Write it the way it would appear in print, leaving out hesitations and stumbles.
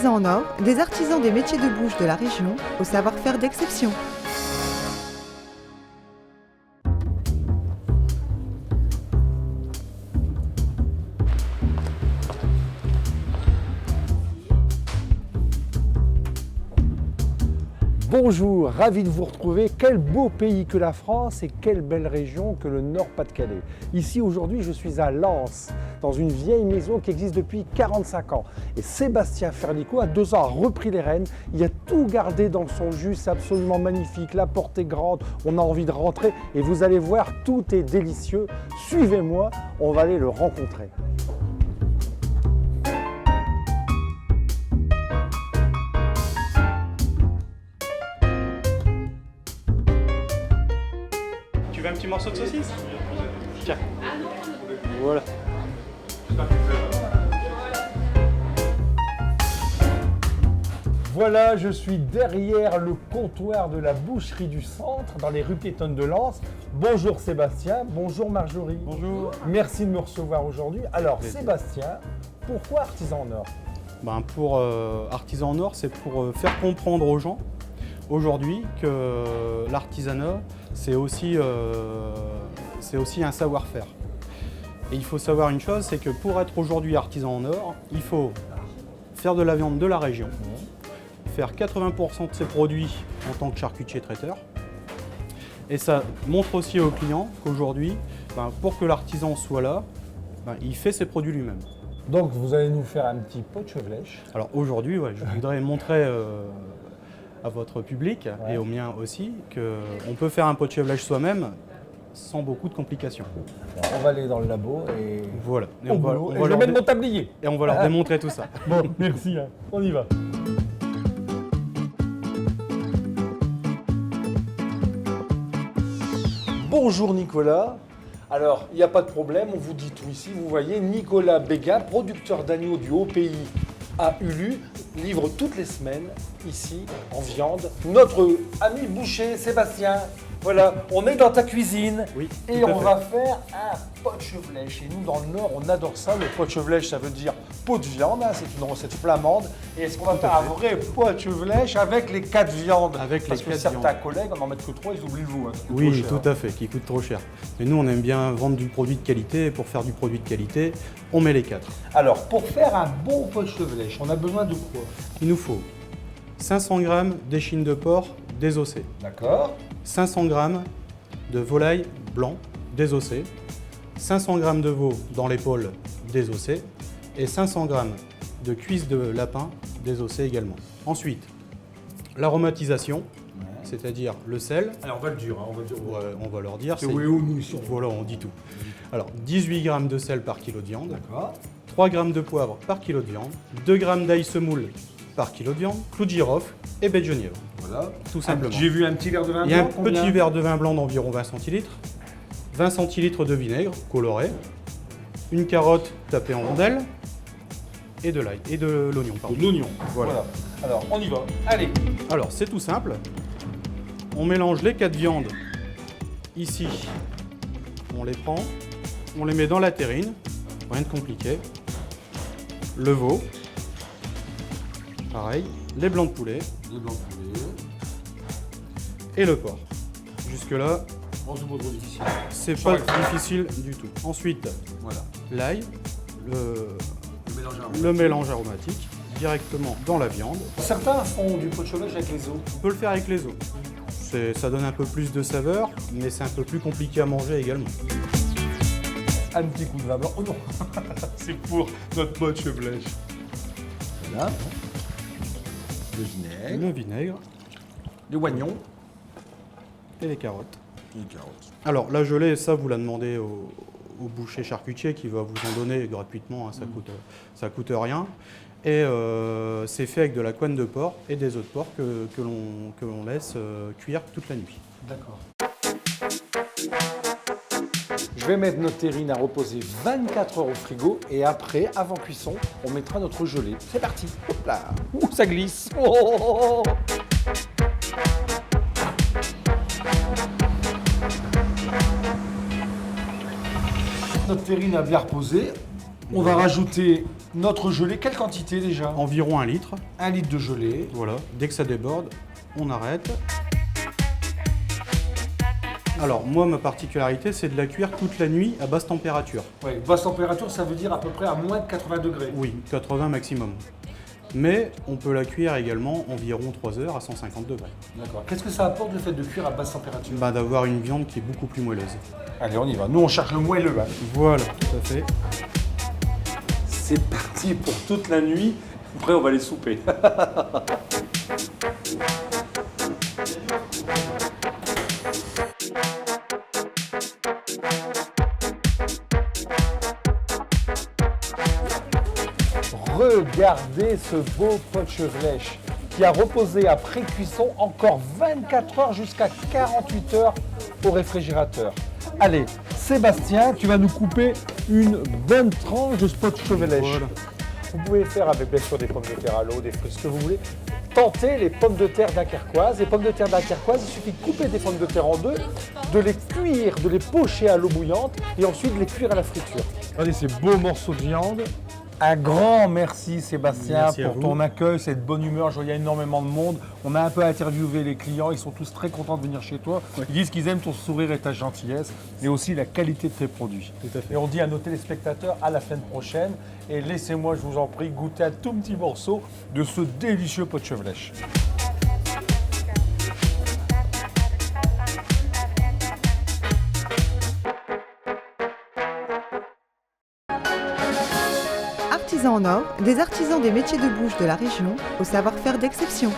Artisans en or, des artisans des métiers de bouche de la région, au savoir-faire d'exception. Bonjour, ravi de vous retrouver. Quel beau pays que la France et quelle belle région que le Nord-Pas-de-Calais. Ici aujourd'hui je suis à Lens, dans une vieille maison qui existe depuis 45 ans. Et Sébastien Fernico à 2 ans a repris les rênes. Il a tout gardé dans son jus, c'est absolument magnifique. La porte est grande, on a envie de rentrer et vous allez voir, tout est délicieux. Suivez-moi, on va aller le rencontrer. Tu veux un petit morceau de saucisse? Tiens. Voilà. Voilà, je suis derrière le comptoir de la boucherie du centre, dans les rues piétonnes de Lens. Bonjour Sébastien, bonjour Marjorie. Bonjour. Merci de me recevoir aujourd'hui. Alors Sébastien, pourquoi Artisan en or? Pour Artisan en or, c'est pour faire comprendre aux gens aujourd'hui que l'artisanat, c'est aussi un savoir-faire. Et il faut savoir une chose, c'est que pour être aujourd'hui artisan en or, il faut faire de la viande de la région, faire 80% de ses produits en tant que charcutier traiteur. Et ça montre aussi aux clients qu'aujourd'hui, pour que l'artisan soit là, il fait ses produits lui-même. Donc vous allez nous faire un petit pot de chevelèche. Alors aujourd'hui, je voudrais montrer à votre public et au mien aussi qu'on peut faire un pot de chevelèche soi-même sans beaucoup de complications. Alors, on va aller dans le labo et voilà. Et je vais mettre mon tablier. Et on va leur démontrer tout ça. Bon, merci, on y va. Bonjour Nicolas. Alors, il n'y a pas de problème, on vous dit tout ici. Vous voyez, Nicolas Béga, producteur d'agneaux du Haut-Pays à Ulu, livre toutes les semaines, ici, en viande, notre ami boucher Sébastien. Voilà, on est dans ta cuisine et on va faire un pot de chevelèche. Et nous, dans le Nord, on adore ça. Le pot de chevelèche, ça veut dire pot de viande, c'est une recette flamande. Et est-ce qu'on va faire un vrai pot de chevelèche avec les 4 viandes? Parce que certains collègues, on n'en met que 3, ils oublient le goût. Oui, tout à fait, qui coûte trop cher. Mais nous, on aime bien vendre du produit de qualité. Et pour faire du produit de qualité, on met les 4. Alors, pour faire un bon pot de chevelèche, on a besoin de quoi? Il nous faut 500 g d'échine de porc désossée. D'accord. 500 g de volaille blanc désossé, 500 g de veau dans l'épaule désossé et 500 g de cuisses de lapin désossé également. Ensuite, l'aromatisation, c'est-à-dire le sel. Alors on va le dire, on va leur dire. Oui ou nous ici. Voilà, on dit tout. Alors 18 g de sel par kilo de viande, d'accord. 3 g de poivre par kilo de viande, 2 g d'ail semoule par kilo de viande, clou de girofle et baie de genièvre. Voilà. Tout simplement. J'ai vu un petit verre de vin blanc. Il y a un petit verre de vin blanc d'environ 20 centilitres, 20 centilitres de vinaigre coloré, une carotte tapée en rondelles et de l'ail et de l'oignon. De l'oignon. Voilà. Alors on y va. Allez. Alors c'est tout simple. On mélange les 4 viandes ici. On les prend, on les met dans la terrine, rien de compliqué. Le veau. Pareil, les blancs de poulet. Les blancs de poulet. Et le porc. Jusque-là, c'est pas difficile du tout. Ensuite, voilà. L'ail, le mélange aromatique, directement dans la viande. Certains font du pot de chevelèche avec les os. On peut le faire avec les os. Ça donne un peu plus de saveur, mais c'est un peu plus compliqué à manger également. Un petit coup de vin blanc. Oh non. C'est pour notre pot de chevelèche. Voilà. Le vinaigre. Les oignons. Et les carottes. Alors la gelée, ça vous la demandez au boucher charcutier qui va vous en donner gratuitement, hein, ça coûte rien. Et c'est fait avec de la couenne de porc et des os de porc que l'on laisse cuire toute la nuit. D'accord. Je vais mettre notre terrine à reposer 24 heures au frigo et après, avant cuisson, on mettra notre gelée. C'est parti. Hop là. Ouh, ça glisse. Oh, oh, oh, oh. Notre terrine a bien reposé. On va rajouter notre gelée. Quelle quantité déjà? Environ 1 litre. 1 litre de gelée. Voilà, dès que ça déborde, on arrête. Alors moi, ma particularité, c'est de la cuire toute la nuit à basse température. Ouais, basse température, ça veut dire à peu près à moins de 80 degrés. Oui, 80 maximum. Mais on peut la cuire également environ 3 heures à 150 degrés. D'accord. Qu'est-ce que ça apporte le fait de cuire à basse température? D'avoir une viande qui est beaucoup plus moelleuse. Allez, on y va. Nous, on cherche le moelleux. Hein. Voilà, tout à fait. C'est parti pour toute la nuit. Après, on va les souper. Regardez ce beau pot de chevelèche qui a reposé après cuisson encore 24 heures jusqu'à 48 heures au réfrigérateur. Allez, Sébastien, tu vas nous couper une bonne tranche de ce pot de chevelèche. Voilà. Vous pouvez le faire avec bien sûr des pommes de terre à l'eau, des fruits, ce que vous voulez. Tentez les pommes de terre dunkerquoises. Les pommes de terre dunkerquoises, il suffit de couper des pommes de terre en deux, de les cuire, de les pocher à l'eau bouillante et ensuite de les cuire à la friture. Regardez ces beaux morceaux de viande. Un grand merci Sébastien Merci pour ton accueil, cette bonne humeur. Je vois, il y a énormément de monde. On a un peu interviewé les clients, ils sont tous très contents de venir chez toi. Ils disent qu'ils aiment ton sourire et ta gentillesse et aussi la qualité de tes produits. Tout à fait. Et on dit à nos téléspectateurs à la semaine prochaine. Et laissez-moi, je vous en prie, goûter un tout petit morceau de ce délicieux pot de chevelèche. Artisans en or, des artisans des métiers de bouche de la région, au savoir-faire d'exception.